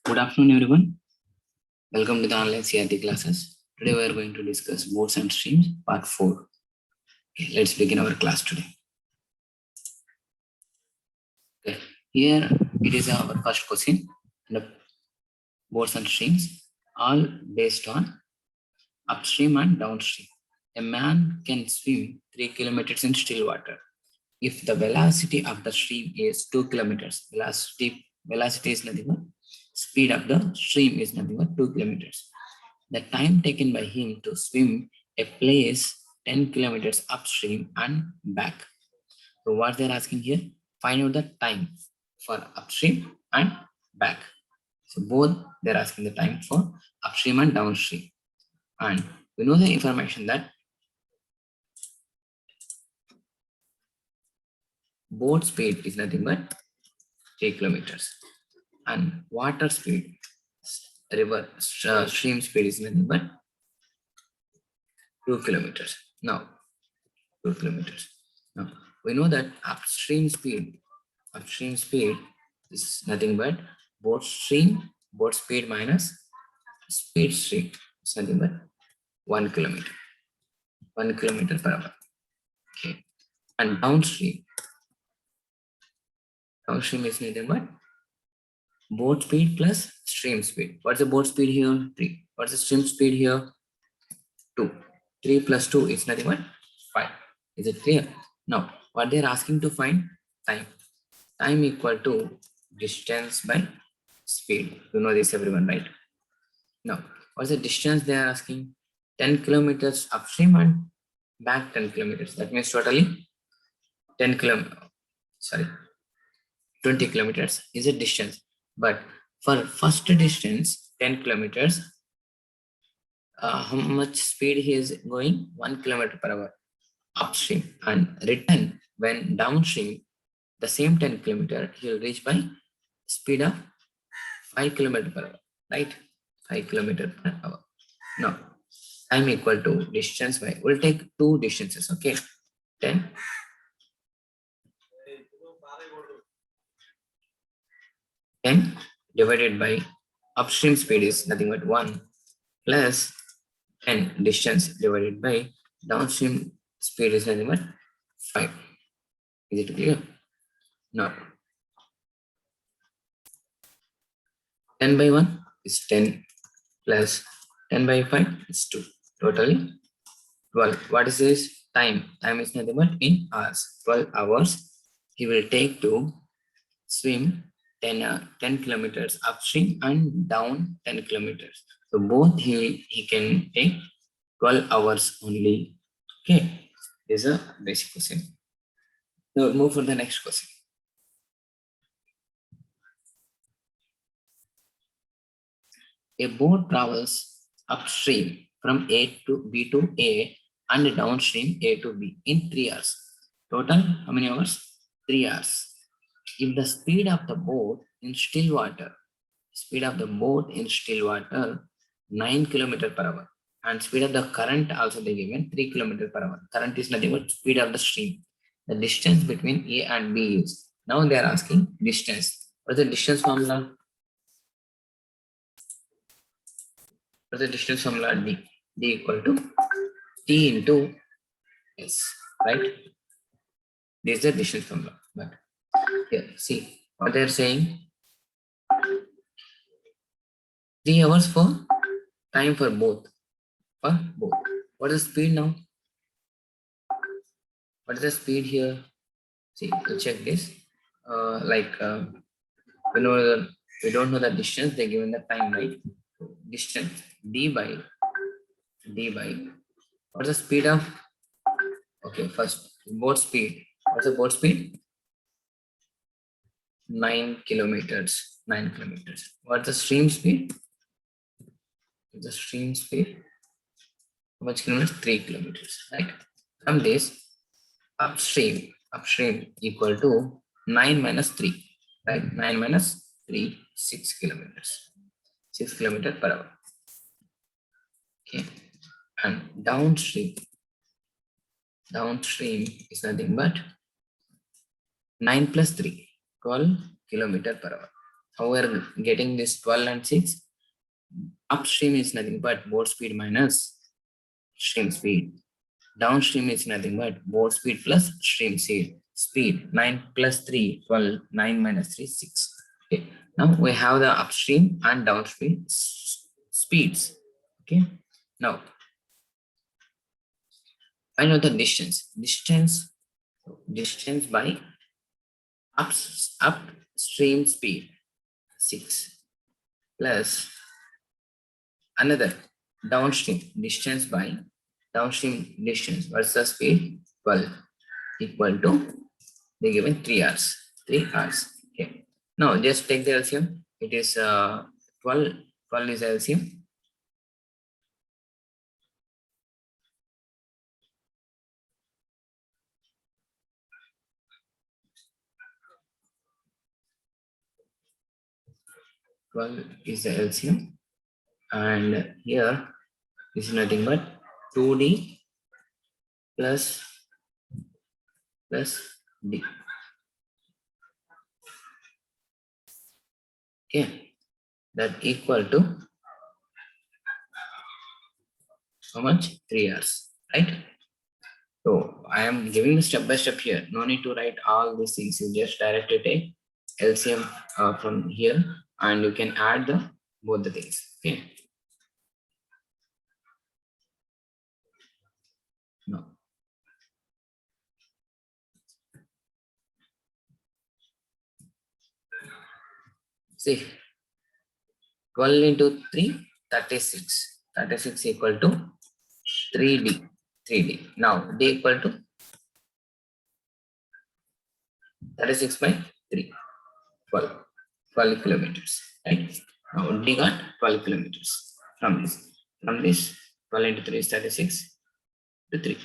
Good afternoon, everyone. Welcome to the online CRT classes. Today, we are going to discuss modes and streams, part 4. Okay, let's begin our class today. Okay, here it is our first question. The modes and streams, all based on upstream and downstream. A man can swim 3 kilometers in still water. If the velocity of the stream is 2 kilometers, velocity is nothing but speed of the stream is nothing but 2 kilometers. The time taken by him to swim a place 10 kilometers upstream and back. So what they're asking here, find out the time for upstream and back. So both they're asking the time for upstream and downstream. And we know the information that boat speed is nothing but 3 kilometers and water speed, stream speed is nothing but 2 kilometers. Now, 2 kilometers. Now, we know that upstream speed is nothing but boat speed minus speed stream. It's nothing but 1 kilometer. 1 kilometer per hour. Okay. And downstream is nothing but boat speed plus stream speed. What's the boat speed here? 3. What's the stream speed here? 2. 3 plus 2 is nothing but 5. Is it clear? Now, what they're asking to find? Time. Time equal to distance by speed. You know this, everyone, right? Now, what's the distance they are asking? 10 kilometers upstream and back 10 kilometers. That means totally 10 kilometers. Sorry, 20 kilometers is a distance. But for first distance, 10 kilometers, how much speed he is going? 1 kilometer per hour upstream, and return when downstream, the same 10 kilometer he will reach by speed of 5 kilometer per hour, right? 5 kilometer per hour. Now, time equal to distance by, we'll take two distances, okay? 10 divided by upstream speed is nothing but 1 plus 10 distance divided by downstream speed is nothing but 5. Is it clear? Now, 10 by 1 is 10 plus 10 by 5 is 2. Totally 12. What is this? Time. Time is nothing but in hours. 12 hours he will take to swim 10 kilometers upstream and down 10 kilometers. So both he can take 12 hours only. Okay. This is a basic question. Now we'll move for the next question. A boat travels upstream from A to B to A and downstream A to B in 3 hours. Total, how many hours? 3 hours. If the speed of the boat in still water, 9 kilometer per hour, and speed of the current also they given 3 kilometer per hour. Current is nothing but speed of the stream. The distance between A and B is, now they are asking distance. What's the distance formula? What's the distance formula? D. D equal to T into S, right? This is the distance formula. But here, see what they are saying. 3 hours for time for both. What is the speed now? What is the speed here? See, to check this. We don't know the distance, they given the time, right? Distance d by what's the speed of, okay, first boat speed. What's the boat speed? 9 kilometers. What's the stream speed? The stream speed, how much kilometers? 3 kilometers, right? From this, upstream equal to 9 minus 3, right? 9 minus 3, 6 kilometers. 6 kilometers per hour. Okay. And downstream is nothing but 9 plus 3, 12 kilometers per hour. how we are getting this 12 and 6? Upstream is nothing but board speed minus stream speed. Downstream is nothing but board speed plus stream speed. Speed 9 plus 3, 12, 9 minus 3, 6. Okay. Now we have the upstream and downstream speeds. Okay. Now find out the distance. Distance by upstream speed 6 plus another downstream distance by downstream distance versus speed 12 equal to they given 3 hours. 3 hours. Okay. Now just take the LCM. It is 12. 12 is LCM. Is the LCM, and here is nothing but 2D plus D. Okay, that equal to how much? 3 hours, right? So I am giving the step by step here. No need to write all these things. You just directly take LCM from here, and you can add the both the things. Okay. No. See, 12 into 3, 36. 36 equal to 3D. 3D. Now D equal to 36 by 3. 12. 12 kilometers. Right? Now D got 12 kilometers from this. From this, 12 into 3 is 36 to 3.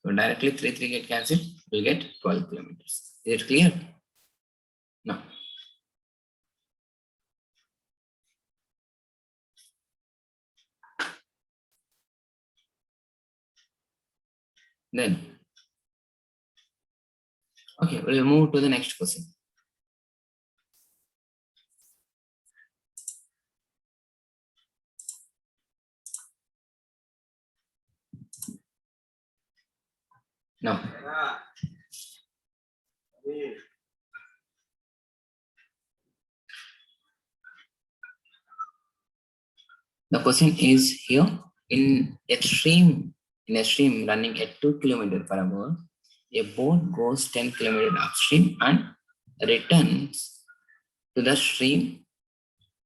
So directly 3 get cancelled. We'll get 12 kilometers. Is it clear? No. Then, okay, we'll move to the next question. Now, the question is here in a stream running at 2 km per hour, a boat goes 10 km upstream and returns to the stream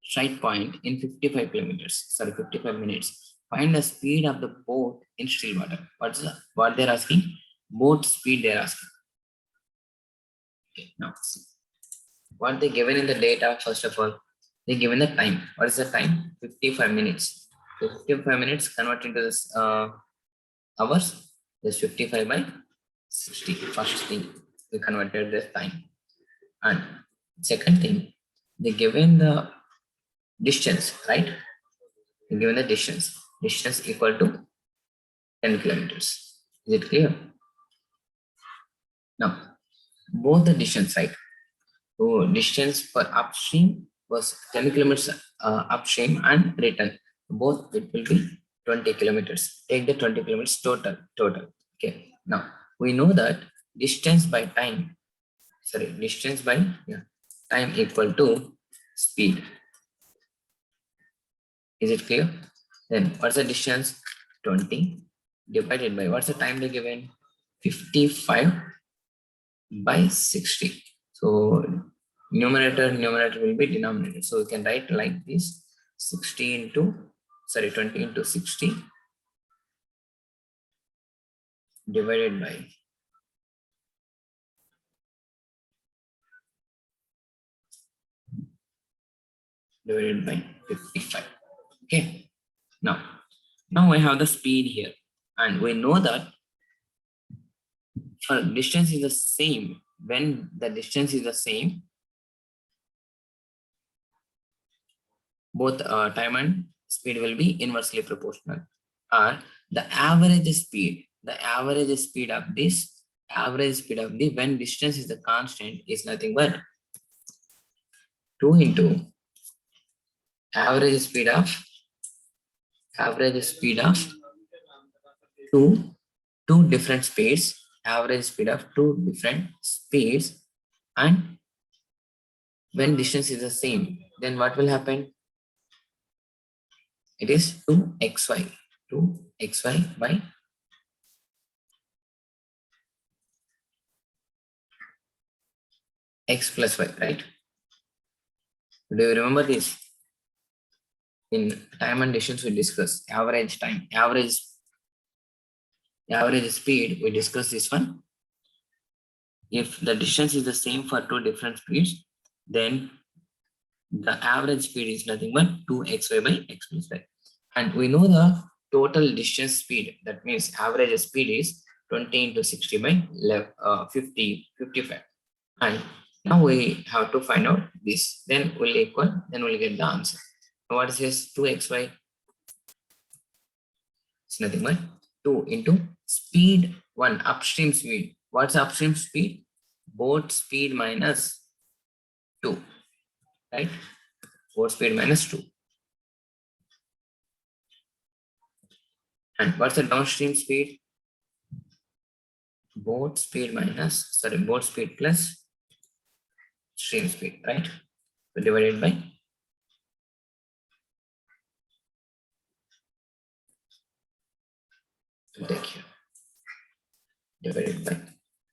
strike point in 55 minutes. Find the speed of the boat in still water. What they're asking? Boat speed they're asking. Okay, now see. What they given in the data, first of all, they given the time. What is the time? 55 minutes. So 55 minutes convert into this hours. This 55 by 60. First thing we converted this time. And second thing, they given the distance, right? They given the distance. Distance equal to 10 kilometers. Is it clear? Now, both the distance, right? So distance for upstream was 10 kilometers upstream and return. Both it will be 20 kilometers. Take the 20 kilometers total. Okay. Now we know that distance by time, distance by time equal to speed. Is it clear? Then what's the distance? 20 divided by what's the time they given? 55 by 60. So numerator will be denominator. So we can write like this: 20 into 60 divided by 55. Okay. Now I have the speed here, and we know that for distance is the same. When the distance is the same, both time and speed will be inversely proportional. Or the average speed of this, when distance is the constant, is nothing but 2 into average speed of two different speeds, average speed of two different speeds, and when distance is the same, then what will happen? It is 2xy, 2xy by x plus y, right? Do you remember this? In time and distance, we discuss average time, average speed. We discuss this one. If the distance is the same for two different speeds, then the average speed is nothing but 2xy by x plus y. And we know the total distance speed. That means average speed is 20 into 60 by 50, 55. And now we have to find out this. Then we'll equal, then we'll get the answer. What is this? 2xy. It's nothing but 2 into speed 1, upstream speed. What's upstream speed? Boat speed minus 2, right? Boat speed minus 2. And what's the downstream speed? Boat speed plus stream speed, right? So divided by take here, divided by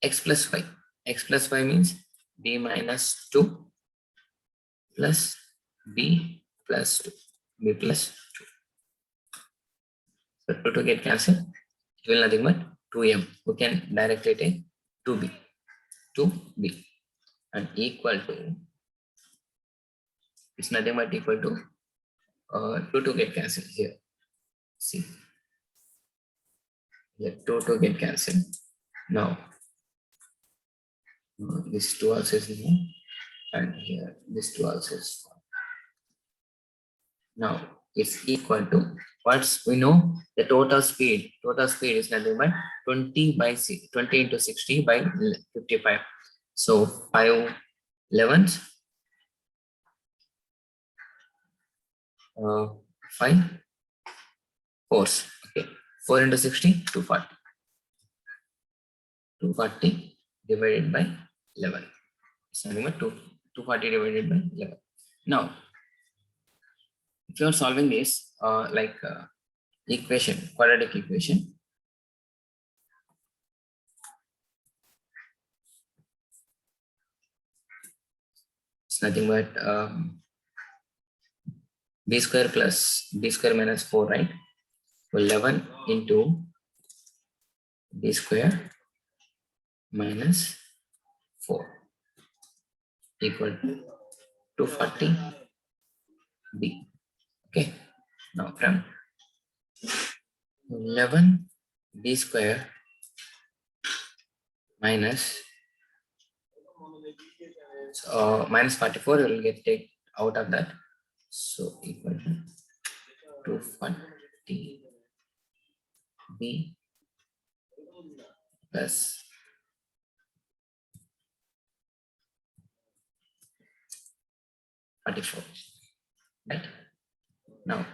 x plus y. X plus y means b minus 2 plus b plus 2. B plus 2. So 2 to get cancelled. It will nothing but 2m. We can directly take 2b and equal to, it's nothing but equal to 2 to get cancelled here. See, here 2 to get cancelled. Now this 2 also is here, and here this 2 also is 4. Now it's equal to, what's we know, the total speed. Total speed is nothing but 20 into 60 by 55. So 5 11s, 5 4s. Okay, 4 into 60, 240. 240 divided by 11. It's nothing but 240 divided by 11. Now, if you are solving this equation, quadratic equation, it's nothing but b square plus b square minus 4, right? So 11 into b square minus 4 equal to 240 b. Okay, now from 11 b square minus minus 44, you will get take out of that. So equal to 240 b plus 44. Right? Now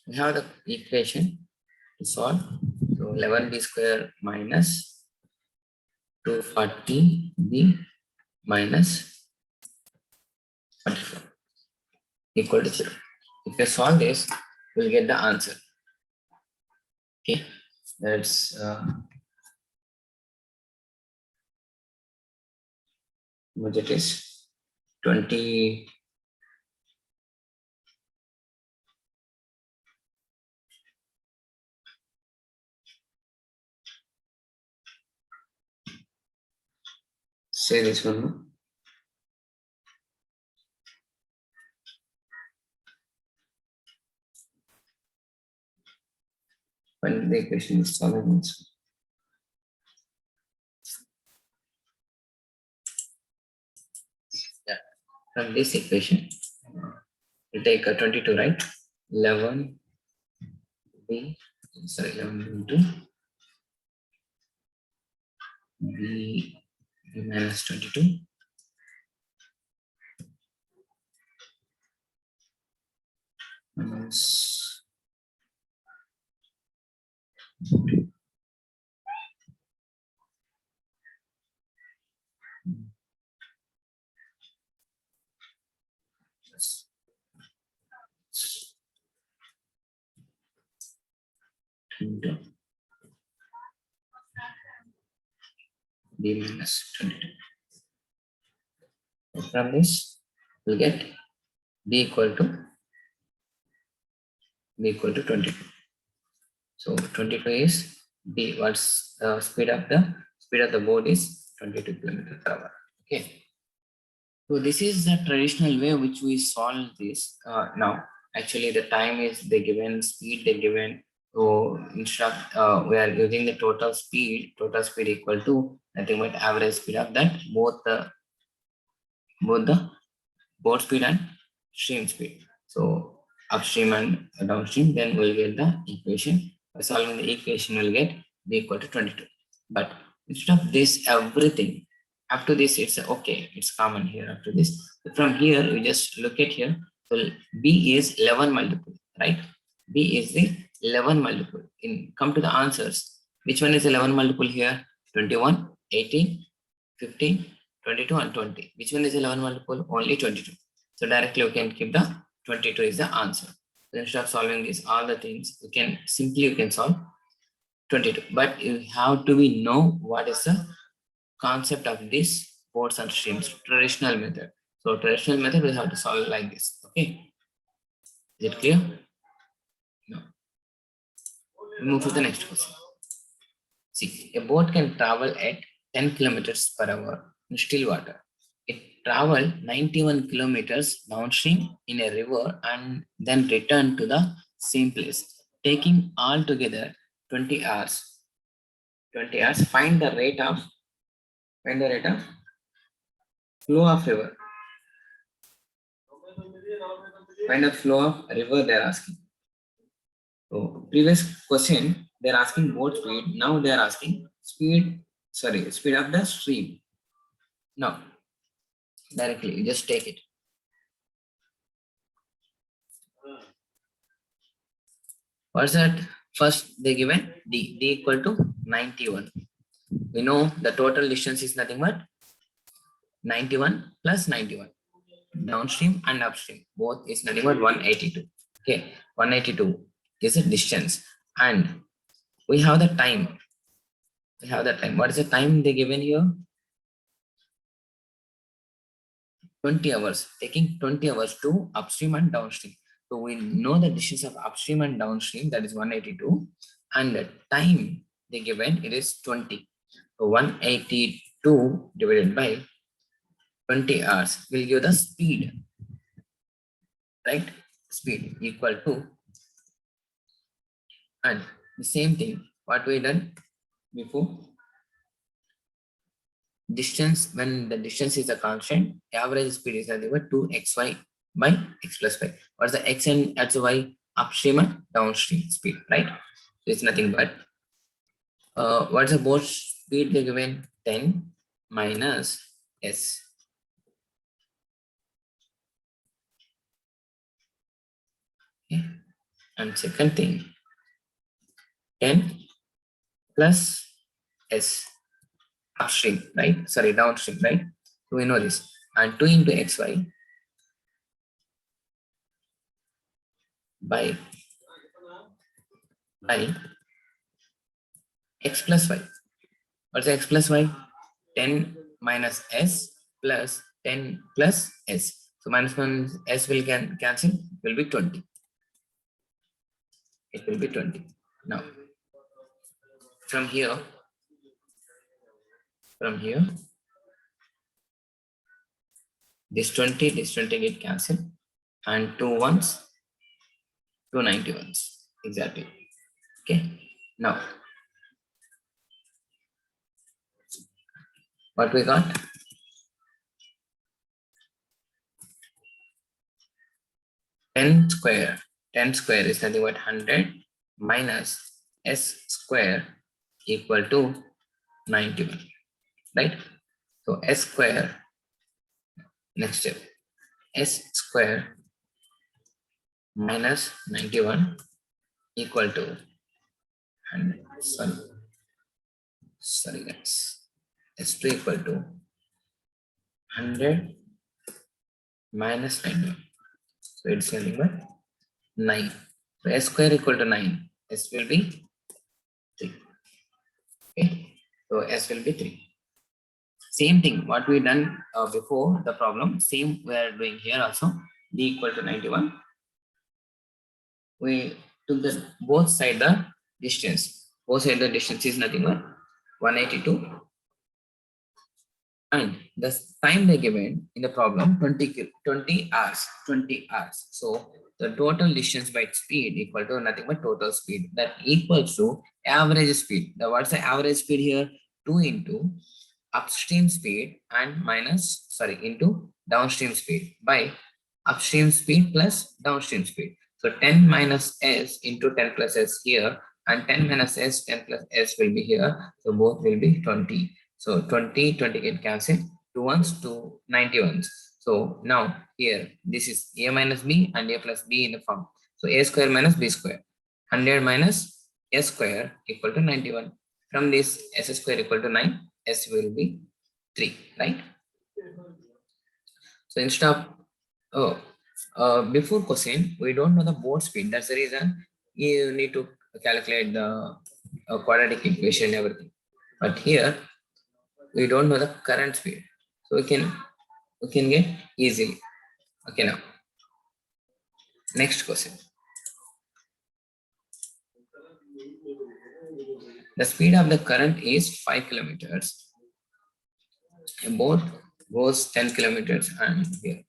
we have the equation to solve. So 11b square minus 240b minus 44 equal to 0. If you solve this, we'll get the answer. Okay, that's budget is 20. Say this one. No? When the equation is solved, yeah, from this equation, we take a 22, right? 11 b, sorry, 11 into b minus 22 minus into b minus 22. From this, we'll get b equal to 22. So 22 is b. What's the speed of the board is 22 kilometers per hour. Okay. So this is the traditional way which we solve this now. Actually, the time is they given, speed they given. So instead of we are using the total speed equal to nothing but average speed of that both the board speed and stream speed. So upstream and downstream, then we'll get the equation. By solving the equation, we'll get b equal to 22. But instead of this, everything after this, it's okay. It's common here after this. From here, you just look at here. So b is 11 multiple, right? B is the 11 multiple. In come to the answers. Which one is 11 multiple here? 21, 18, 15, 22 and 20. Which one is 11 multiple? Only 22. So directly we can keep the 22 is the answer. So instead of solving this, all the things, you can solve 22. But you have to be know what is the concept of this boards and streams, traditional method. So traditional method we have to solve like this. Okay. Is it clear? No. We move to the next question. See, a boat can travel at 10 kilometers per hour in still water. It traveled 91 kilometers downstream in a river and then returned to the same place, taking altogether 20 hours. 20 hours. Find the rate of flow of river. Find the flow of river they are asking. So previous question they are asking boat speed. Now they are asking speed of the stream. Now directly you just take it. What's that? First they given d equal to 91. We know the total distance is nothing but 91 plus 91. Downstream and upstream both is nothing but 182. Okay, 182 is a distance, and we have the time. What is the time they given here? 20 hours. Taking 20 hours to upstream and downstream. So we know the distance of upstream and downstream, that is 182, and the time they given it is 20. So 182 divided by 20 hours will give the speed, right? Speed equal to, and the same thing what we done before. Distance, when the distance is a constant, average speed is nothing but 2xy by x plus y. What's the x and y? Upstream and downstream speed, right? It's nothing but what's the boat speed they given? 10 minus s. Okay. And second thing, 10 plus s upstream, right? Sorry, downstream, right? So we know this. And 2 into xy by x plus y. What's the x plus y? 10 minus s plus 10 plus s. So minus 1 s will cancel, will be 20. It will be 20. Now, from here, this 20 get cancelled, and 2 ones, 2 91s, exactly. Okay. Now, what we got? 10 square is nothing but 100 minus s square equal to 91, right? So s square, next step, s square minus 91 equal to 100. Sorry guys. S2 equal to 100 minus 91. So it's nothing but 9. So S square equal to 9. S will be 3. Okay. So S will be 3. Same thing what we done before the problem, same we are doing here also. D equal to 91. We took the both side the distance. Both side the distance is nothing but 182. And the time they given in the problem 20 hours. 20 hours. So the total distance by speed equal to nothing but total speed, that equals to average speed. The what's the average speed here? 2 into upstream speed and into downstream speed by upstream speed plus downstream speed. So 10 minus s into 10 plus s here, and 10 minus s, 10 plus s will be here. So both will be 20. So 20 get cancelled, 2 ones to 90 ones. So now here this is a minus b and a plus b in the form. So a square minus b square, 100 minus s square equal to 91. From this s square equal to 9, s will be 3, right? So instead of before question we don't know the board speed, that's the reason you need to calculate the quadratic equation and everything. But here we don't know the current speed, so we can get easily. Okay, now next question. The speed of the current is 5 kilometers. A boat goes 10 kilometers and here.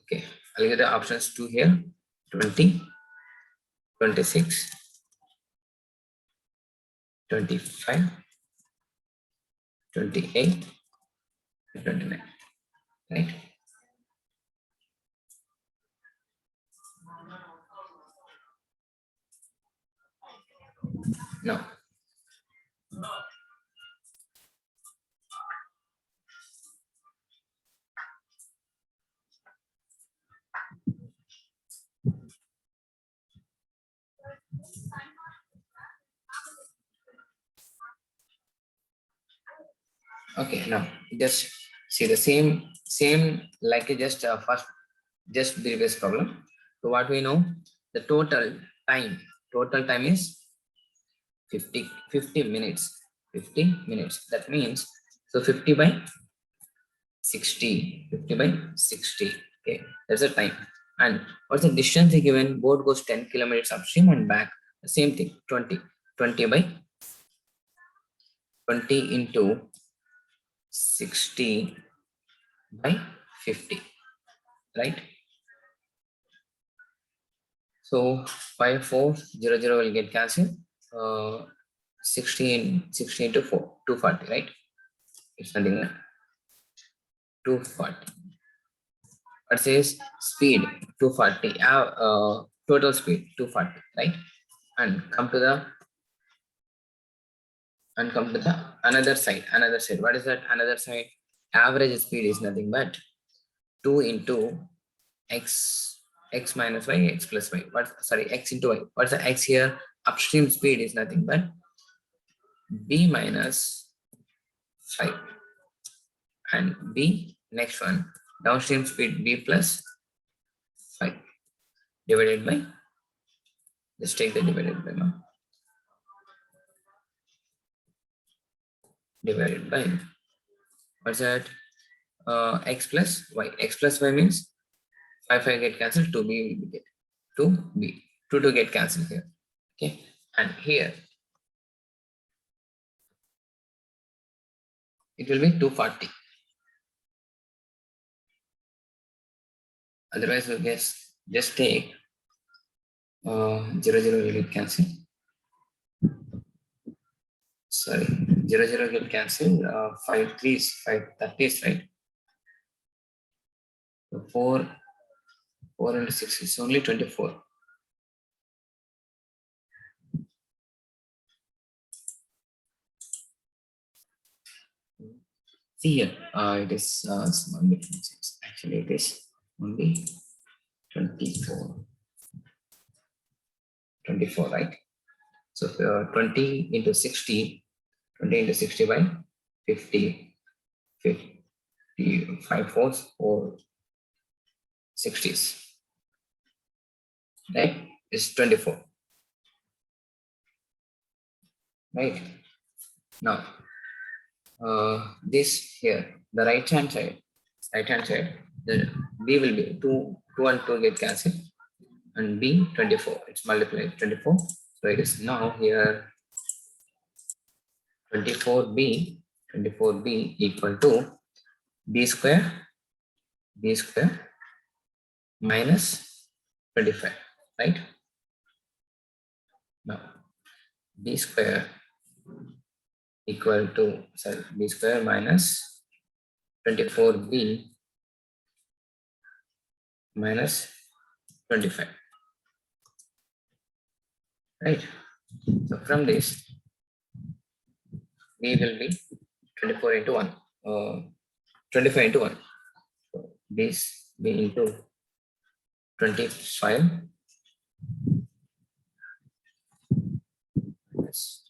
Okay, I'll get the options 2 here, 20, 26, 25, 28, 29, right? Now, okay, now just see the same like just just previous problem. So what we know, the total time is 50 minutes. 50 minutes. That means so 50 by 60. 50 by 60. Okay, that's the time. And what's the distance given? Boat goes 10 kilometers upstream and back. The same thing. 20. 20 by 20 into 60 by 50, right? So 5400 will get cancelled. 60 into 4, 240, right? It's nothing like 240. It says speed 240, total speed 240, right? And come to the another side. What is that another side? Average speed is nothing but 2 into x minus y, x plus y. X into y. What's the x here? Upstream speed is nothing but b minus 5, and b next one downstream speed b plus 5 divided by, just take the divided by now, divided by what's that? X plus y. X plus y means 5 get cancelled, 2b will be get 2b, 2 get cancelled here. Okay, and here it will be 240. Otherwise we guess just take 0 will get cancelled. Sorry, 0 get cancelled. 5 3s, 5 30s, right? So 4 and 6 is only 24. See here, it is small differences. Actually, it is only 24. 24, right? So 20 into 60, 20 into 60 by 50, 50, 5 fourths or 60s, right? Is 24, right? Now, this here, the right hand side, the B will be 2 and 2 get cancelled, and B 24, it's multiplied 24. So it is now here 24B equal to B square minus 25, right? Now B square equal to, sorry, B square minus 24B minus 25, right? So from this, B will be 24 into 1, 25 into 1. So this B into 25 minus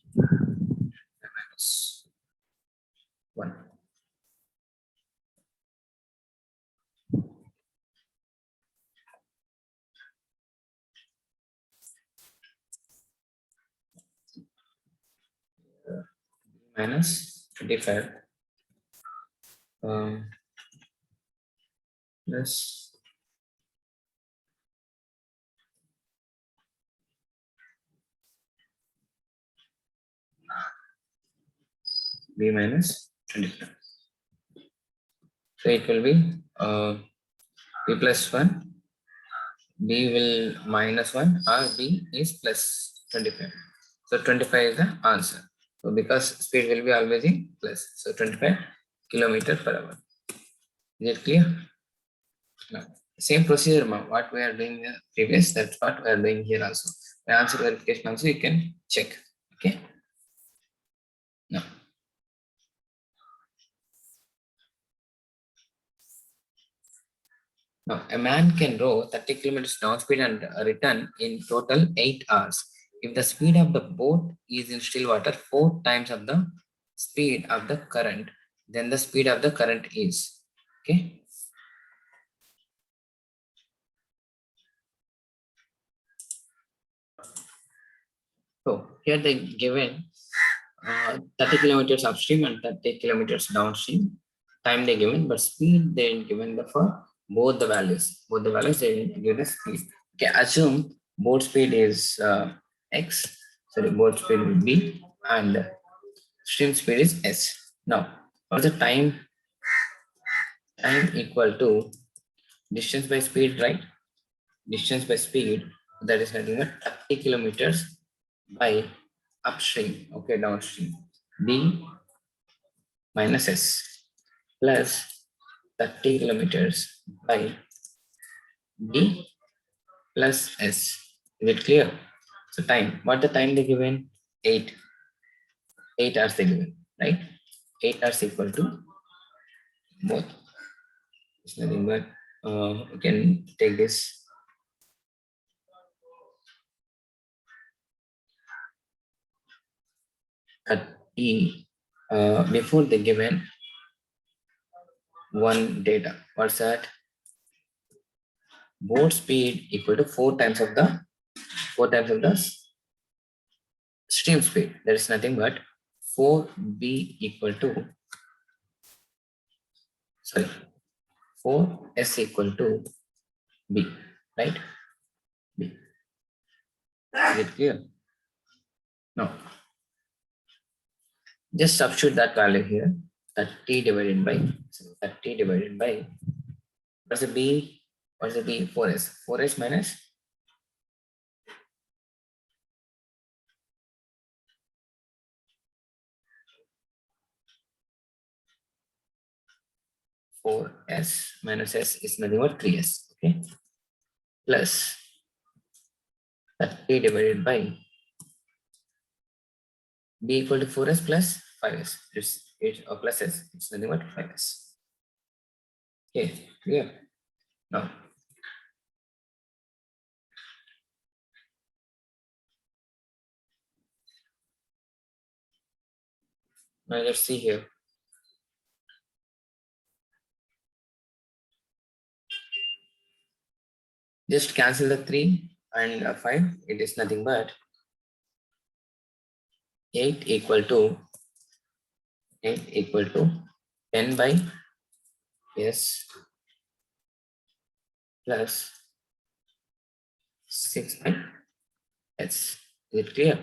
1. Minus 25 plus B minus 25. So it will be B plus 1, B will minus 1, or B is plus 25. So 25 is the answer. So because speed will be always in plus. So 25 kilometer per hour. Is it clear? Now, same procedure, what we are doing previous, that's what we are doing here also. The answer verification also you can check. Okay. Now, a man can row 30 kilometers down speed and return in total 8 hours. If the speed of the boat is in still water 4 times of the speed of the current, then the speed of the current is. Okay. So here they given 30 kilometers upstream and 30 kilometers downstream. Time they given, but speed they given for both the values. Both the values they give the speed. Okay, assume boat speed is x. Sorry, boat speed will be and stream speed is s. Now, what's the time? Time equal to distance by speed, right? Distance by speed, that is nothing but 30 kilometers by upstream. Okay, downstream. D minus s plus 30 kilometers by D plus s. Is it clear? So time, what the time they given? 8. 8 hours they given, right? 8 hours equal to both. It's nothing but you can take this 30 before they given one data. What's that? Boat speed equal to 4 times of the stream speed. There is nothing but 4b equal to, sorry, 4s equal to b, right? B. Is it clear? No. Just substitute that value here. 30 divided by, what's the b? What's the b? 4s. 4s minus 4s minus s is nothing but 3s. Okay. Plus 30 divided by b equal to 4s plus 5s. It's or plus s. It's nothing but 5s. Okay, clear? Now, Now let's see here. Just cancel the 3 and 5. It is nothing but 8 equal to 10 by S plus 6 by S. Is it clear?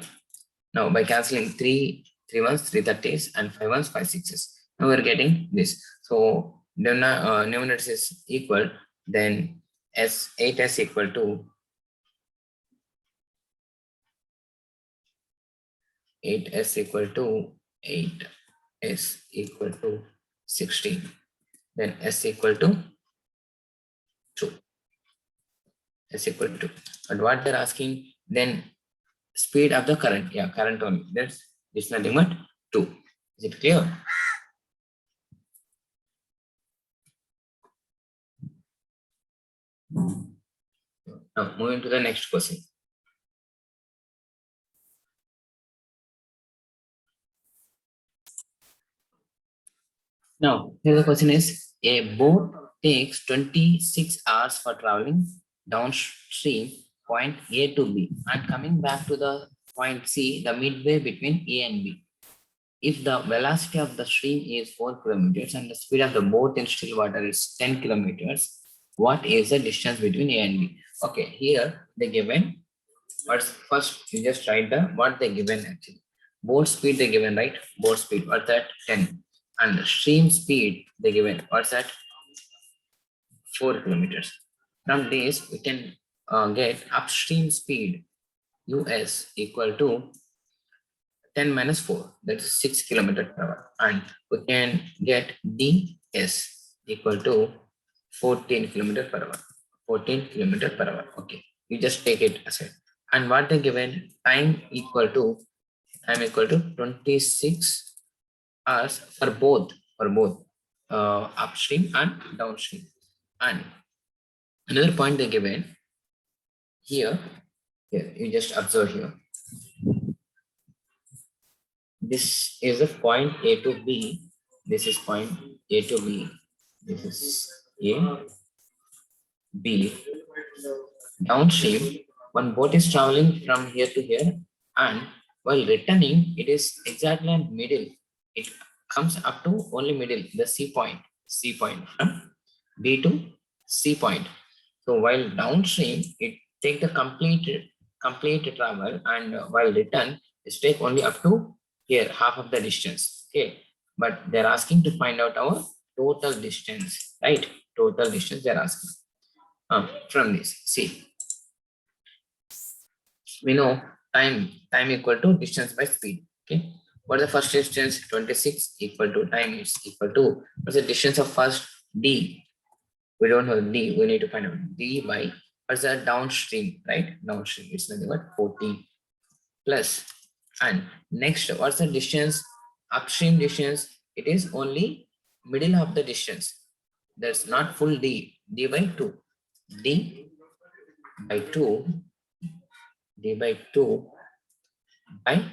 Now by cancelling 3 ones, 3 30s and 5 ones, 5 6s. Now we're getting this. So numerator is equal, then S 8S equal to 8S equal to 8S equal to 16. Then S equal to 2. S equal to 2. But what they're asking, then speed of the current. Yeah, current only. It's nothing but 2. Is it clear? Now moving to the next question. Now, here the question is, a boat takes 26 hours for traveling downstream point A to B and coming back to the point C, the midway between A and B. If the velocity of the stream is 4 kilometers and the speed of the boat in still water is 10 kilometers, what is the distance between A and B? Okay, here they given, first you just write the what they given actually. Boat speed they given, right? Boat speed, what's that? 10. And stream speed they given, what's that? 4 kilometers. From this we can get upstream speed US equal to 10 minus 4, that is 6 kilometer per hour, and we can get ds equal to 14 kilometer per hour. 14 kilometer per hour. Okay, you just take it aside. And what they given, time equal to 26 hours for both upstream and downstream. And another point they given here, you just observe here. This is a point A to B. This is point A to B. This is A, B. Downstream, one boat is traveling from here to here, and while returning, it is exactly in middle. It comes up to only middle, the C point from B to C point. So while downstream, it take the complete travel, and while return, it take only up to here, half of the distance. Okay, but they're asking to find out our total distance, right? Total distance they're asking. From this, see, we know time equal to distance by speed. Okay, what is the first distance? 26 equal to time is equal to, what's the distance of first? D. We don't know D, we need to find out D by, what's the downstream, right? Downstream, it's nothing but 14 plus. And next, what's the distance? Upstream distance, it is only middle of the distance. That's not full D. D by 2. D by 2. D by 2 by,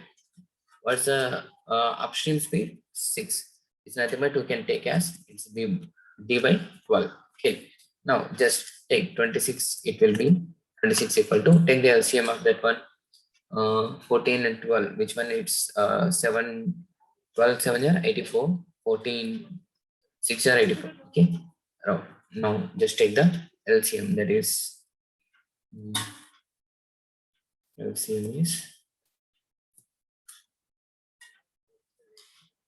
what's the upstream speed? 6. It's nothing but we can take as it's D by 12. Okay. Now just take 26. It will be 26 equal to, take the LCM of that one. 14 and 12. Which one? It's 7. 12 7 are 84. 14 6 are 84. Okay. Now just take the LCM, that is LCM is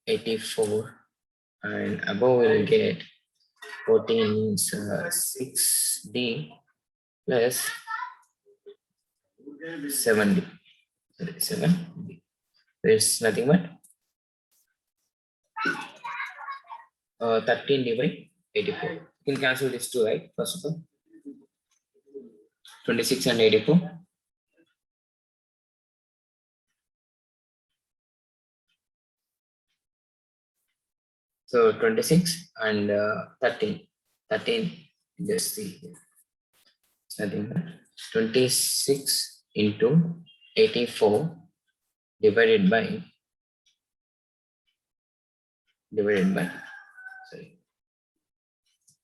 84, and above we'll get 14 means 6D plus 7D. 7D. There's nothing but 13D by 84. You can cancel this two, right? First of all, 26 and 84. So 26 and 13. 13, just see here. It's nothing but 26 into 84 divided by divided by, sorry,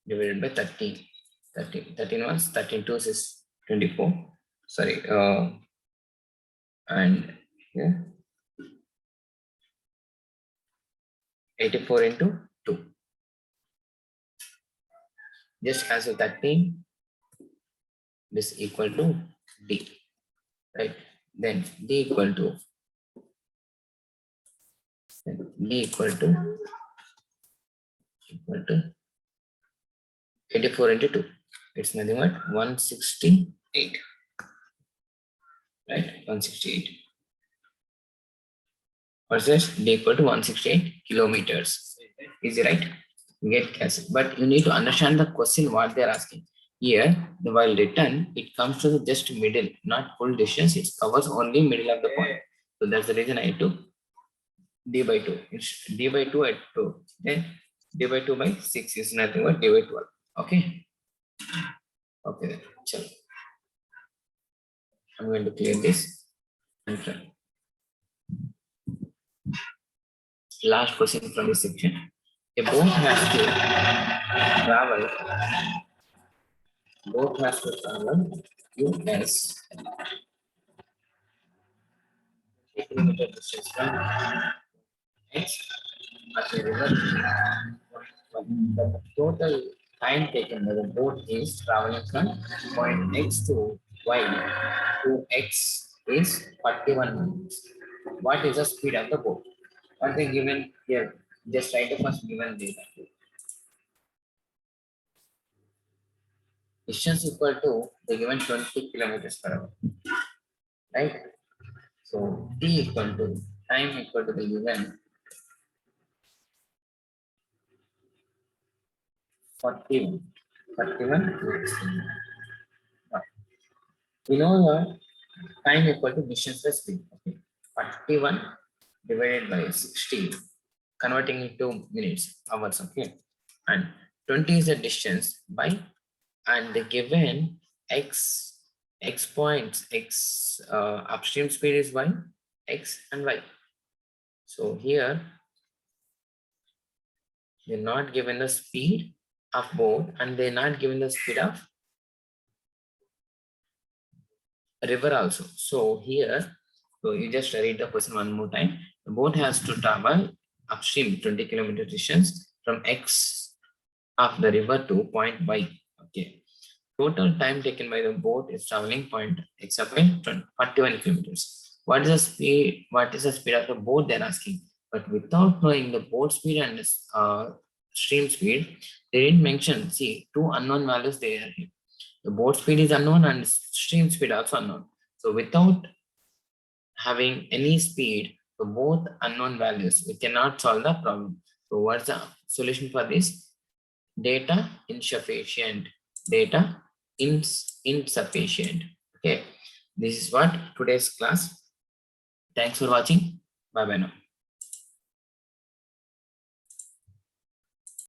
divided by 13. 13 ones, 13 twos is 24. Sorry, and yeah, 84 into 2. Just cancel 13. This equal to D, right? Then D equal to 84 into 2. It's nothing but 168, right? 168. Versus D equal to 168 kilometers. Is it right? Get cancelled. But you need to understand the question what they're asking. Here, while written, it comes to the just middle, not full distance. It covers only middle of the point. So that's the reason I took D by 2. It's D by 2 at 2. Then D by 2 by 6 is nothing but D by 12. Okay. Okay then. Chalo. I'm going to clear this and try. Last question from this section. A boat has to travel. Boat has to travel US 8 kilometer distance from X at the river. The total time taken by the boat is traveling from point X to Y to X is 41 minutes. What is the speed of the boat? What they given here? Just write the first given data. Distance equal to the given 20 kilometers per hour, right? So t equal to time equal to the given 41 minutes. We know the time equal to distance plus speed. Okay, 41 divided by 60, converting into minutes, hours. Okay, and 20 is the distance by, and the given x points, upstream speed is y, x and y. So here they're not given the speed of boat and they're not given the speed of river also. So here, so you just read the question one more time. The boat has to travel upstream 20 kilometer distance from x of the river to point y. Okay. Total time taken by the boat is traveling point x up by 41 kilometers. What is the speed? What is the speed of the boat? They're asking. But without knowing the boat speed and stream speed, they didn't mention. See, two unknown values they are here. The boat speed is unknown and stream speed also unknown. So without having any speed for both unknown values, we cannot solve the problem. So what's the solution for this? Data insufficient. Data insufficient. Okay, this is what today's class. Thanks for watching. Bye bye now.